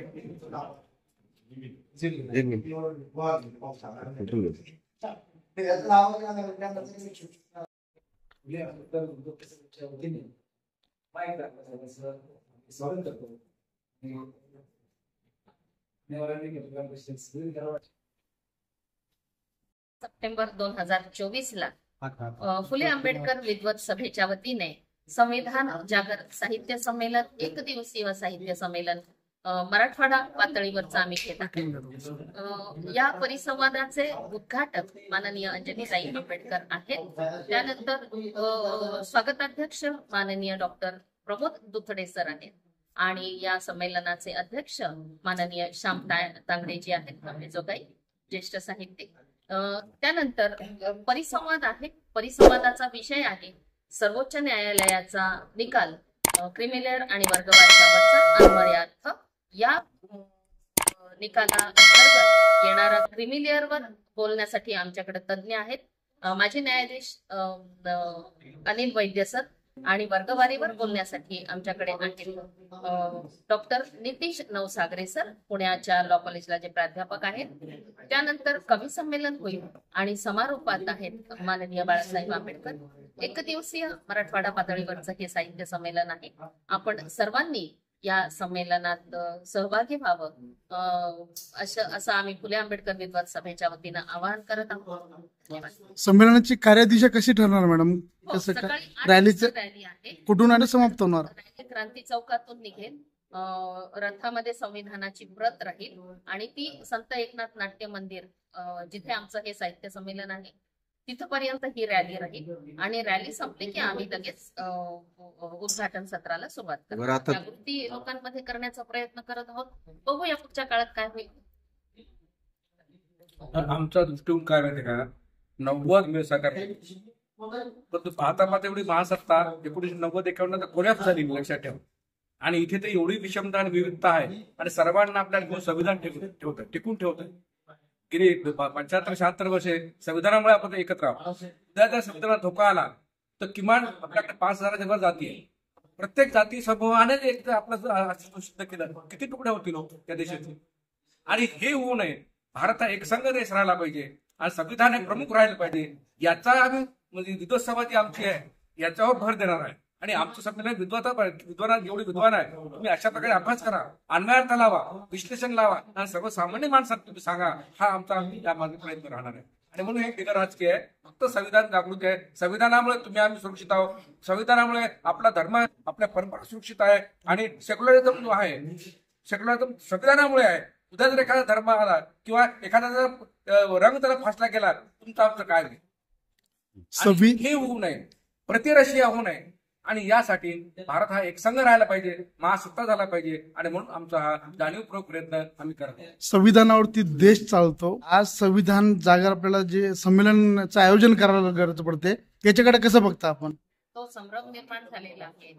एक minute. September 2024 ला फुले आंबेडकर विद्वत सभेच्या वतीने संविधान जागर साहित्य संमेलन, एक दिवसीय साहित्य संमेलन मराठवाडा पातळीवरचा आम्ही घेत आहोत. या परिसंवादाचे उद्घाटक माननीय अंजनीताई आंबेडकर आहेत. त्यानंतर स्वागताध्यक्ष माननीय डॉक्टर प्रमोद दुथडे सर आहेत आणि या संमेलनाचे अध्यक्ष माननीय श्याम तांगडेजी आहेत, आम्ही जो काही ज्येष्ठ साहित्यिक. त्यानंतर परिसंवाद आहे. परिसंवादाचा विषय आहे सर्वोच्च न्यायालयाचा निकाल क्रिमिलेअर आणि वर्गवारीबाबतचा अन्वयार्थ. या निकाला अंतर्गत येणारा क्रिमिलेअरवर बोलण्यासाठी आमच्याकडे तज्ज्ञ आहेत माजी न्यायाधीश अनिल वैद्य सर आणि वर्गवारीवर बोलण्यासाठी आमच्याकडे आहेत डॉक्टर नितीश नवसागरे सर, पुण्याच्या लॉ कॉलेजला जे प्राध्यापक आहेत. त्यानंतर कवी संमेलन होईल आणि समारोपात आहेत माननीय बाळासाहेब आंबेडकर. एक दिवसीय मराठवाडा पातळीवरचं हे साहित्य संमेलन आहे. आपण सर्वांनी या संमेलनात सहभागी व्हावं असं आम्ही फुले आंबेडकर विद्वत सभेच्या वतीनं आवाहन करत आहोत. संमेलनाची कार्यदिशा कशी ठरणार मॅडम? रॅली आहे. कुठून आणि समाप्त होणार? रॅली क्रांती चौकातून निघेल. रथामध्ये संविधानाची प्रत राहील आणि ती संत एकनाथ नाट्य मंदिर जिथे आमचं हे साहित्य संमेलन आहे तिथपर्यंत ही रॅली राहील आणि रॅली संपली की आम्ही लगेच उद्घाटन सत्राला सुरुवात करू. जागृती लोकांमध्ये करण्याचा प्रयत्न करत आहोत. बघूया पुढच्या काळात काय होईल. आमचा दृष्टिकोन काय माहिती का, 90 सरकार परंतु पाहता पाहता एवढी महासत्ता 1990-91 कोल्याप झाली, लक्षात ठेवा. आणि इथे तर एवढी विषमता आणि विविधता आहे आणि सर्वांना आपल्याला संविधान टिकून ठेवतं. गेली 75-76 वर्षे संविधानामुळे आपण एकत्र आहोत. उद्या जर संविधानात धोका आला तर किमान आपल्याकडे 5,000 जाती आहे. प्रत्येक जाती समूहाने एक आपलं अस्तित्व सिद्ध केलं, किती तुकडे होतील त्या देशाचे. आणि हे होऊ नये, भारत हा एकसंघ देश राहायला पाहिजे आणि संविधान हे प्रमुख राहायला पाहिजे. याचा आम्ही म्हणजे विद्वत सभा जी आमची आहे याच्यावर भर देणार आहे. आणि आमचं संमेलन विद्वान जेवढे विद्वान आहे तुम्ही अशा प्रकारे अभ्यास करा, अन्वयार्थ लावा, विश्लेषण लावा आणि सर्वसामान्य माणसात तुम्ही सांगा. हा आमचा यामागे प्रयत्न राहणार आहे. आणि म्हणून हे बिगर राजकीय आहे, फक्त संविधान जागृती आहे. संविधानामुळे आम्ही सुरक्षित आहोत. संविधानामुळे आपला धर्म, आपल्या परंपरा सुरक्षित आहे. आणि सेक्युलरिझम जो आहे, सेक्युलरिझम संविधानामुळे आहे. उद्या जर एखादा धर्म आला किंवा एखादा जर रंग त्याला फासला गेला, तुमचं आमचं काय नाही. हे होऊ नये, प्रतिरशिया होऊ नये. आणि यासाठी भारत हा एकसंघ राहायला पाहिजे, महासत्ता झाला पाहिजे. आणि म्हणून आमचा हा जाणीवपूर्वक प्रयत्न आम्ही करत आहोत. संविधानावरती देश चालतो. आज संविधान जागर आपल्याला जे संमेलनाचं आयोजन करायला गरज पडते, त्याच्याकडे कसं बघता आपण? तो संभ्रम निर्माण झालेला आहे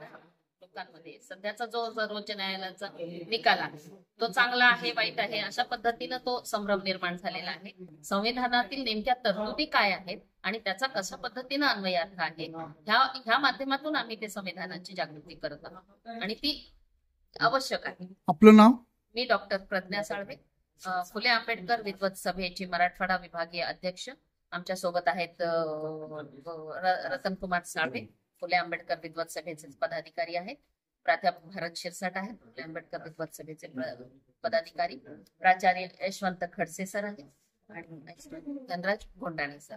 लोकांमध्ये. सध्याचा जो सर्वोच्च न्यायालयाचा निकाल आहे तो चांगला आहे वाईट आहे अशा पद्धतीनं तो संभ्रम निर्माण झालेला आहे. संविधानातील नेमक्या तरतुदी काय आहेत आणि त्याचा कशा पद्धतीनं अन्वयार्थ आहे ह्या माध्यमातून आम्ही ते संविधानाची जागृती करत आहोत आणि ती आवश्यक आहे. आपलं नाव? मी डॉक्टर प्रज्ञा साळवे, फुले आंबेडकर विद्वत सभेची मराठवाडा विभागीय अध्यक्ष. आमच्या सोबत आहेत रतनकुमार साळवे, फुले आंबेडकर विद्वत सभेचे पदाधिकारी आहेत. प्राध्यापक भारत शिरसाट आहेत, फुले आंबेडकर विद्वत सभेचे पदाधिकारी. प्राचार्य यशवंत खडसे सर आहेत आणि धनराज गोंडाणे सर.